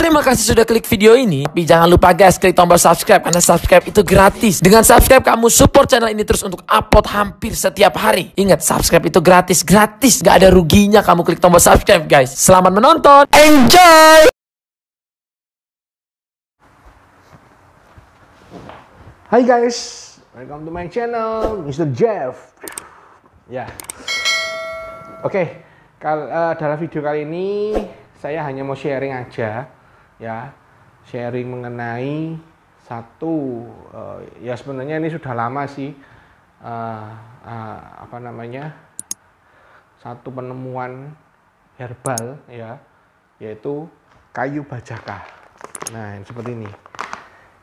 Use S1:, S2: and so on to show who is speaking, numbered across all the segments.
S1: Terima kasih sudah klik video ini. Tapi jangan lupa guys, klik tombol subscribe karena subscribe itu gratis. Dengan subscribe kamu support channel ini terus untuk upload hampir setiap hari. Ingat, subscribe itu gratis, gak ada ruginya kamu klik tombol subscribe guys. Selamat menonton, enjoy.
S2: Hai guys, welcome to my channel, Mr. Jeff. Ya, oke. Dalam video kali ini saya hanya mau sharing aja, ya, sharing mengenai satu, ya sebenarnya ini sudah lama sih, satu penemuan herbal, ya, yaitu kayu bajaka. Nah, yang seperti ini,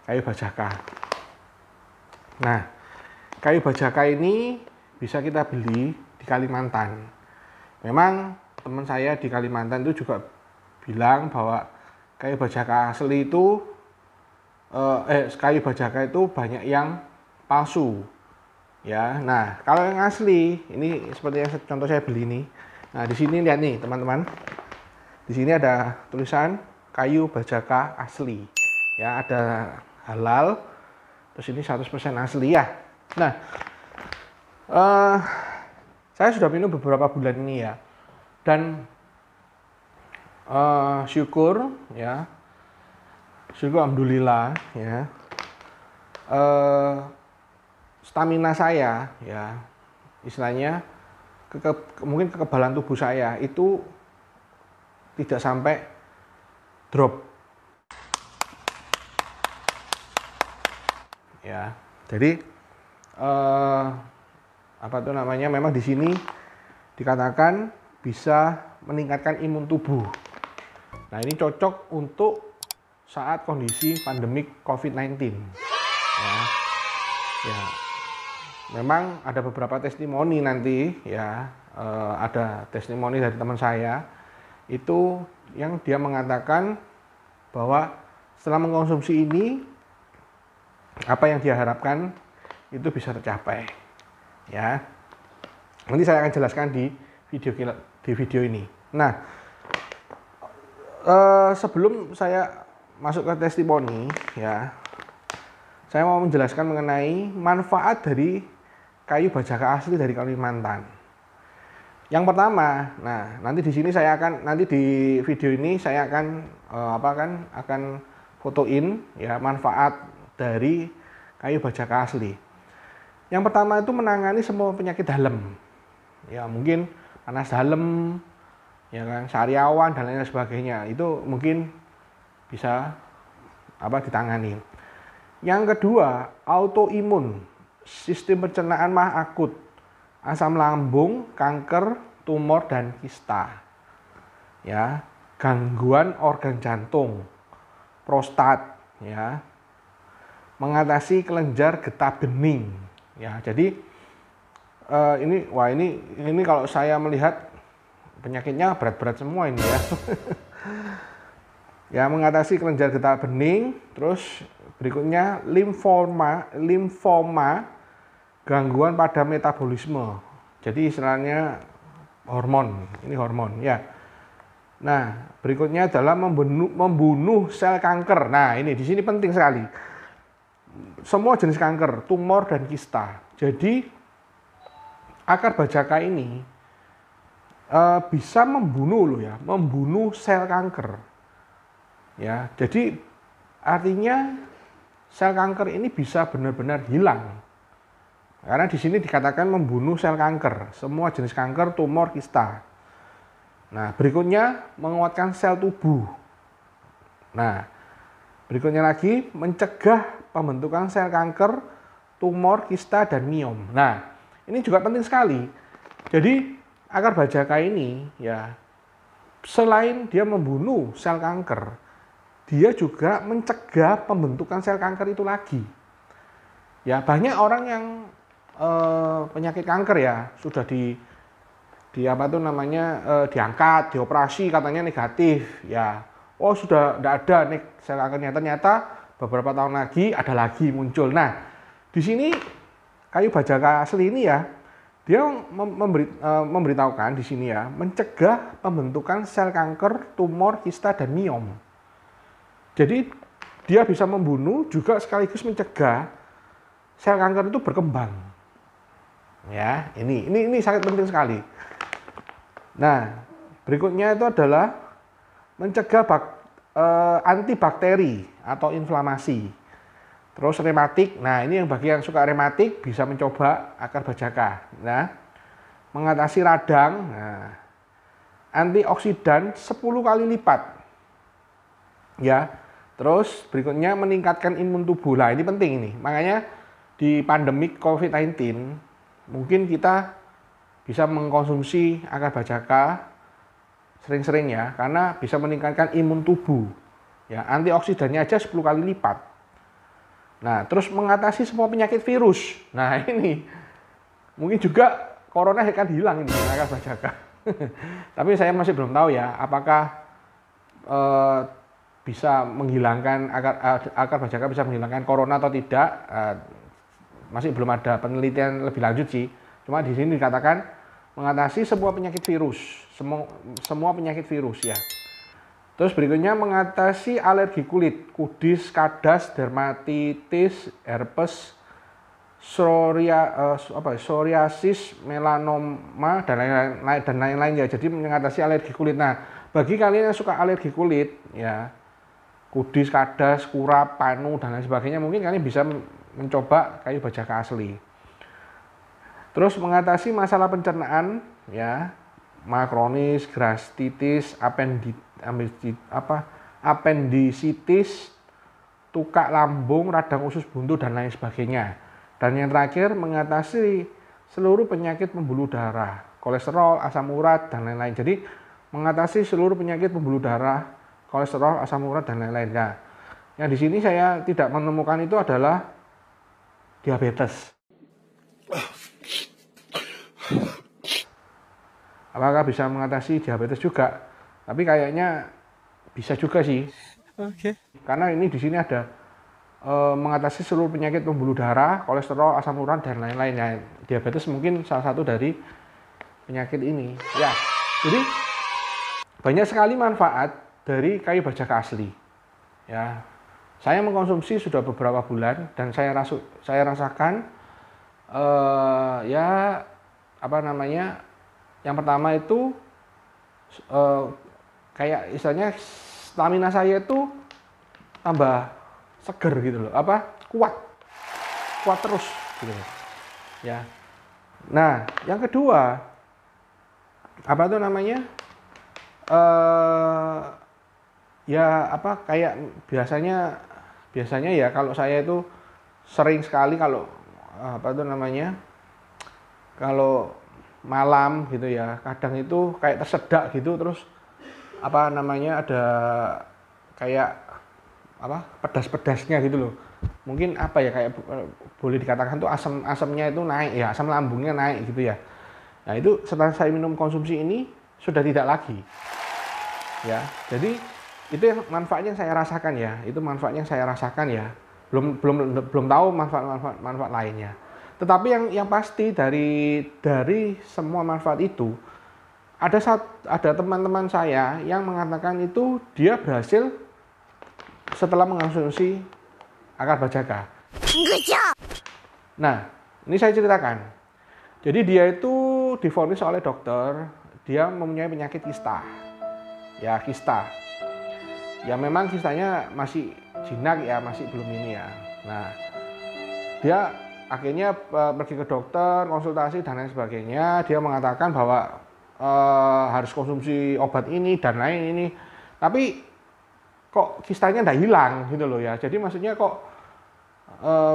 S2: kayu bajaka. Nah, kayu bajaka ini bisa kita beli di Kalimantan. Memang teman saya di Kalimantan itu juga bilang bahwa kayu bajaka asli itu, kayu bajaka itu banyak yang palsu. Ya, nah kalau yang asli ini seperti yang contoh saya beli ini. Nah di sini lihat nih teman-teman, di sini ada tulisan kayu bajaka asli. Ya, ada halal. Terus ini 100% asli ya. Nah, saya sudah minum beberapa bulan ini ya, dan syukur alhamdulillah ya, stamina saya ya, istilahnya mungkin kekebalan tubuh saya itu tidak sampai drop ya. Jadi memang di sini dikatakan bisa meningkatkan imun tubuh. Nah, ini cocok untuk saat kondisi pandemik COVID-19. Ya, memang ada beberapa testimoni nanti ya, ada testimoni dari teman saya itu yang dia mengatakan bahwa setelah mengkonsumsi ini apa yang dia harapkan itu bisa tercapai. Ya, nanti saya akan jelaskan di video ini. Nah, sebelum saya masuk ke testimoni, ya, saya mau menjelaskan mengenai manfaat dari kayu bajaka asli dari Kalimantan. Yang pertama, nah nanti di sini di video ini saya akan fotoin ya manfaat dari kayu bajaka asli. Yang pertama itu menangani semua penyakit dalam. Ya, mungkin panas dalam, ya kan, sariawan dan lain sebagainya. Itu mungkin bisa ditangani. Yang kedua, autoimun, sistem pencernaan mah akut, asam lambung, kanker, tumor dan kista. Ya, gangguan organ jantung, prostat, ya. Mengatasi kelenjar getah bening. Ya, jadi ini kalau saya melihat penyakitnya berat-berat semua ini ya. Ya, mengatasi kelenjar getah bening, terus berikutnya limfoma, gangguan pada metabolisme. Jadi istilahnya hormon, ini hormon ya. Nah, berikutnya adalah membunuh sel kanker. Nah, ini di sini penting sekali. Semua jenis kanker, tumor dan kista. Jadi akar bajaka ini bisa membunuh sel kanker. Ya, jadi artinya sel kanker ini bisa benar-benar hilang. Karena di sini dikatakan membunuh sel kanker, semua jenis kanker, tumor, kista. Nah, berikutnya menguatkan sel tubuh. Nah, berikutnya lagi mencegah pembentukan sel kanker, tumor, kista, dan miom. Nah, ini juga penting sekali. Jadi, akar bajaka ini ya, selain dia membunuh sel kanker, dia juga mencegah pembentukan sel kanker itu lagi. Ya, banyak orang yang penyakit kanker ya sudah diangkat, dioperasi katanya negatif ya. Oh, sudah tidak ada nih sel kankernya, ternyata beberapa tahun lagi ada lagi muncul. Nah, di sini kayu bajaka asli ini ya, dia memberitahukan di sini ya, mencegah pembentukan sel kanker, tumor, kista dan miom. Jadi dia bisa membunuh juga sekaligus mencegah sel kanker itu berkembang. Ya, ini sangat penting sekali. Nah, berikutnya itu adalah mencegah antibakteri atau inflamasi. Terus rematik. Nah, ini yang bagi yang suka rematik bisa mencoba akar bajaka. Nah, mengatasi radang. Nah, antioksidan 10 kali lipat. Ya. Terus berikutnya meningkatkan imun tubuh. Nah, ini penting ini. Makanya di pandemik COVID-19 mungkin kita bisa mengkonsumsi akar bajaka sering-sering ya, karena bisa meningkatkan imun tubuh. Ya, antioksidannya aja 10 kali lipat. Nah, terus mengatasi semua penyakit virus. Nah, ini mungkin juga corona akan hilang ini akar bajaka. Tapi saya masih belum tahu ya, apakah bisa menghilangkan akar bajaka bisa menghilangkan corona atau tidak. Masih belum ada penelitian lebih lanjut sih. Cuma di sini dikatakan mengatasi semua penyakit virus, semua penyakit virus ya. Terus berikutnya mengatasi alergi kulit, kudis, kadas, dermatitis, herpes, psoriasis, melanoma dan lain-lain ya. Jadi mengatasi alergi kulit. Nah, bagi kalian yang suka alergi kulit ya, kudis, kadas, kurap, panu dan lain sebagainya, mungkin kalian bisa mencoba kayu bajaka asli. Terus mengatasi masalah pencernaan ya, makronis, gastritis, appendisitis, tukak lambung, radang usus buntu dan lain sebagainya. Dan yang terakhir mengatasi seluruh penyakit pembuluh darah, kolesterol, asam urat dan lain-lain. Jadi mengatasi seluruh penyakit pembuluh darah, kolesterol, asam urat dan lain-lain. Nah, yang di sini saya tidak menemukan itu adalah diabetes. Apakah bisa mengatasi diabetes juga? Tapi kayaknya bisa juga sih. Oke. Karena ini di sini ada mengatasi seluruh penyakit pembuluh darah, kolesterol, asam urat dan lain-lain. Ya, diabetes mungkin salah satu dari penyakit ini. Ya, jadi banyak sekali manfaat dari kayu bajaka asli. Ya, saya mengkonsumsi sudah beberapa bulan dan saya rasakan ya apa namanya? Yang pertama itu kayak istilahnya stamina saya itu tambah seger gitu loh, kuat terus gitu ya. Nah, yang kedua apa itu namanya? Ya apa kayak biasanya ya kalau saya itu sering sekali kalau apa itu namanya, kalau malam gitu ya, kadang itu kayak tersedak gitu, terus apa namanya ada kayak apa pedas-pedasnya gitu loh. Mungkin apa ya, kayak boleh dikatakan tuh asamnya itu naik ya, asam lambungnya naik gitu ya. Nah, itu setelah saya minum konsumsi ini sudah tidak lagi. Ya, jadi itu yang manfaatnya saya rasakan ya, itu manfaatnya saya rasakan ya. Belum tahu manfaat lainnya. Tetapi yang pasti dari semua manfaat itu ada teman-teman saya yang mengatakan itu dia berhasil setelah mengkonsumsi akar bajaka. Nah, ini saya ceritakan. Jadi dia itu divonis oleh dokter, dia mempunyai penyakit kista. Ya, kista. Ya memang kistanya masih jinak ya, masih belum ini ya. Nah, dia akhirnya pergi ke dokter, konsultasi dan lain sebagainya. Dia mengatakan bahwa harus konsumsi obat ini dan lain ini. Tapi kok kistanya tidak hilang gitu loh ya. Jadi maksudnya kok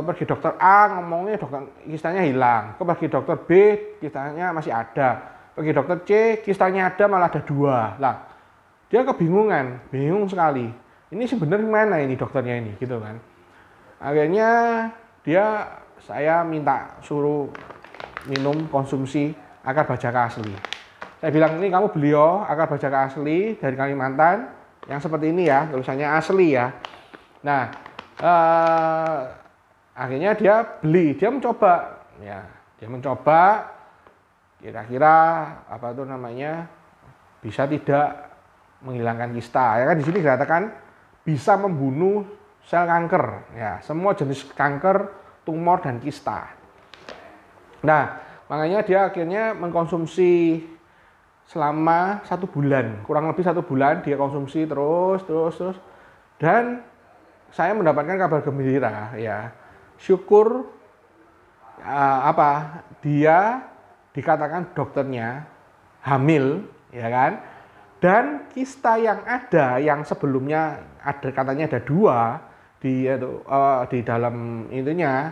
S2: pergi dokter A ngomongnya kistanya hilang. Kok pergi dokter B kistanya masih ada. Pergi dokter C kistanya ada malah ada 2. Lah, dia kebingungan, bingung sekali. Ini sebenarnya mana ini dokternya ini gitu kan. Akhirnya saya minta suruh minum konsumsi akar bajaka asli. Saya bilang, ini kamu beli akar bajaka asli dari Kalimantan yang seperti ini ya, tulisannya asli ya. Nah, akhirnya dia beli, dia mencoba ya, kira-kira apa itu namanya bisa tidak menghilangkan kista. Ya kan di sini dikatakan bisa membunuh sel kanker, ya, semua jenis kanker, tumor dan kista. Nah, makanya dia akhirnya mengkonsumsi selama 1 bulan, kurang lebih 1 bulan dia konsumsi terus. Dan saya mendapatkan kabar gembira, ya, syukur dia dikatakan dokternya hamil, ya kan? Dan kista yang ada, yang sebelumnya ada katanya ada 2 di dalam intinya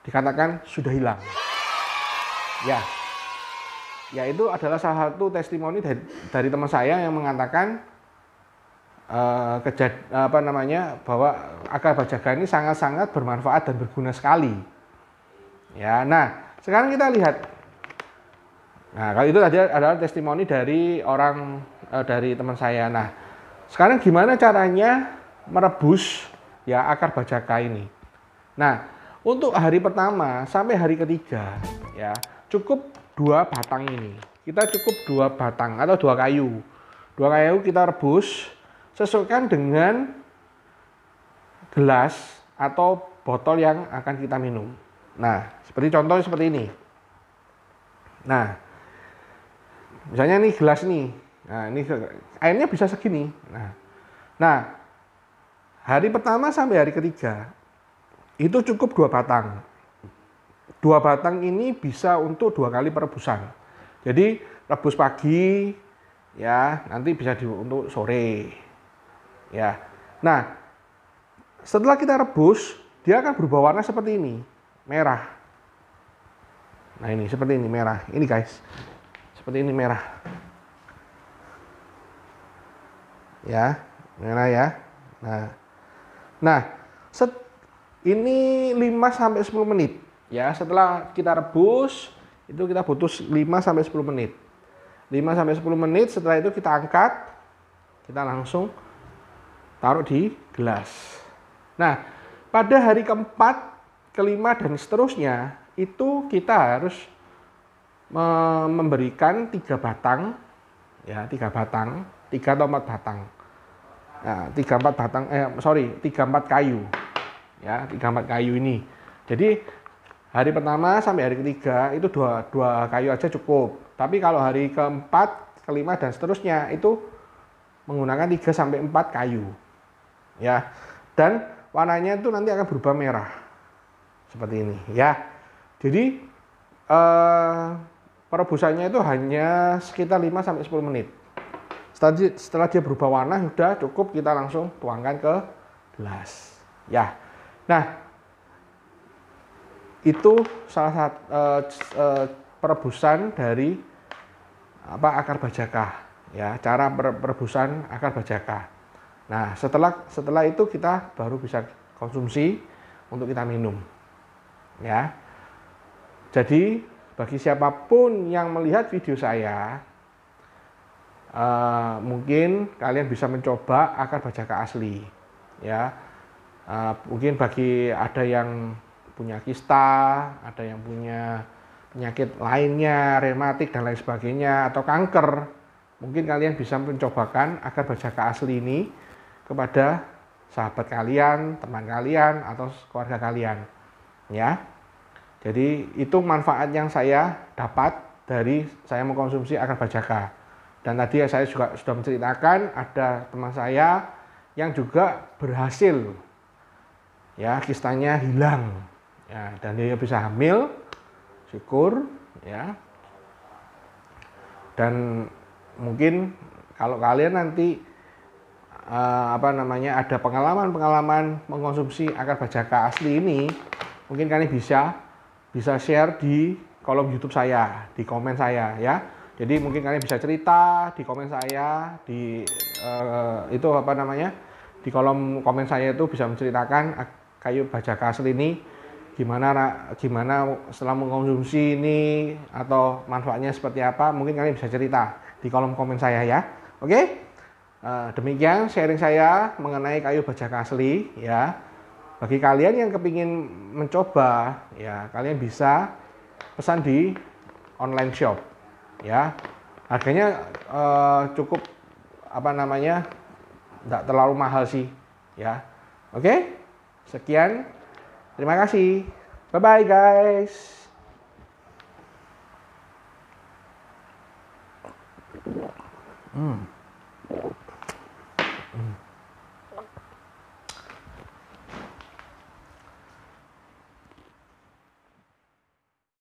S2: dikatakan sudah hilang. Ya itu adalah salah satu testimoni dari teman saya yang mengatakan bahwa akar bajaga ini sangat-sangat bermanfaat dan berguna sekali. Ya, nah sekarang kita lihat. Nah, kalau itu tadi adalah testimoni dari dari teman saya. Nah, sekarang gimana caranya merebus ya akar bajaka ini? Nah, untuk hari pertama sampai hari ketiga, ya cukup 2 batang ini. Kita cukup 2 batang atau 2 kayu. 2 kayu kita rebus, sesuaikan dengan gelas atau botol yang akan kita minum. Nah, seperti contohnya seperti ini. Nah, misalnya nih gelas nih. Nah, ini airnya bisa segini. Nah, hari pertama sampai hari ketiga itu cukup 2 batang. 2 batang ini bisa untuk 2 kali perebusan. Jadi rebus pagi, ya nanti bisa untuk sore, ya. Nah, setelah kita rebus, dia akan berubah warna seperti ini, merah. Nah ini seperti ini merah. Ini guys, seperti ini merah. Ya, merah ya. Nah, ini 5-10 menit. Ya, setelah kita rebus, itu kita butuh 5-10 menit. 5-10 menit, setelah itu kita angkat, kita langsung taruh di gelas. Nah, pada hari keempat, kelima, dan seterusnya, itu kita harus memberikan 3 batang, ya 3 batang, 3 atau 4 batang. Nah, 3-4 batang, 3-4 kayu. Ya, 3-4 kayu ini. Jadi hari pertama sampai hari ketiga itu 2 kayu aja cukup. Tapi kalau hari keempat, kelima dan seterusnya itu menggunakan 3-4 kayu. Ya. Dan warnanya itu nanti akan berubah merah. Seperti ini, ya. Jadi perebusannya itu hanya sekitar 5-10 menit. Setelah dia berubah warna sudah cukup, kita langsung tuangkan ke gelas. Ya. Nah, itu salah satu perebusan dari akar bajaka, ya, cara perebusan akar bajaka. Nah, setelah itu kita baru bisa konsumsi untuk kita minum. Ya. Jadi bagi siapapun yang melihat video saya, mungkin kalian bisa mencoba akar bajaka asli. Ya. Mungkin bagi ada yang punya kista, ada yang punya penyakit lainnya, rematik dan lain sebagainya, atau kanker, mungkin kalian bisa mencobakan akar bajaka asli ini kepada sahabat kalian, teman kalian, atau keluarga kalian. Ya, jadi itu manfaat yang saya dapat dari saya mengkonsumsi akar bajaka. Dan tadi saya juga sudah menceritakan ada teman saya yang juga berhasil, ya, kistanya hilang. Ya, dan dia bisa hamil, syukur, ya. Dan mungkin kalau kalian nanti ada pengalaman mengkonsumsi akar bajaka asli ini, mungkin kalian bisa share di kolom YouTube saya, di komen saya, ya. Jadi mungkin kalian bisa cerita di komen saya, di kolom komen saya itu bisa menceritakan kayu bajaka asli ini gimana setelah mengkonsumsi ini, atau manfaatnya seperti apa. Mungkin kalian bisa cerita di kolom komen saya, ya. Oke, demikian sharing saya mengenai kayu bajaka asli, ya. Bagi kalian yang kepingin mencoba, ya, kalian bisa pesan di online shop, ya. Harganya cukup nggak terlalu mahal sih, ya. Oke, sekian. Terima kasih. Bye-bye guys.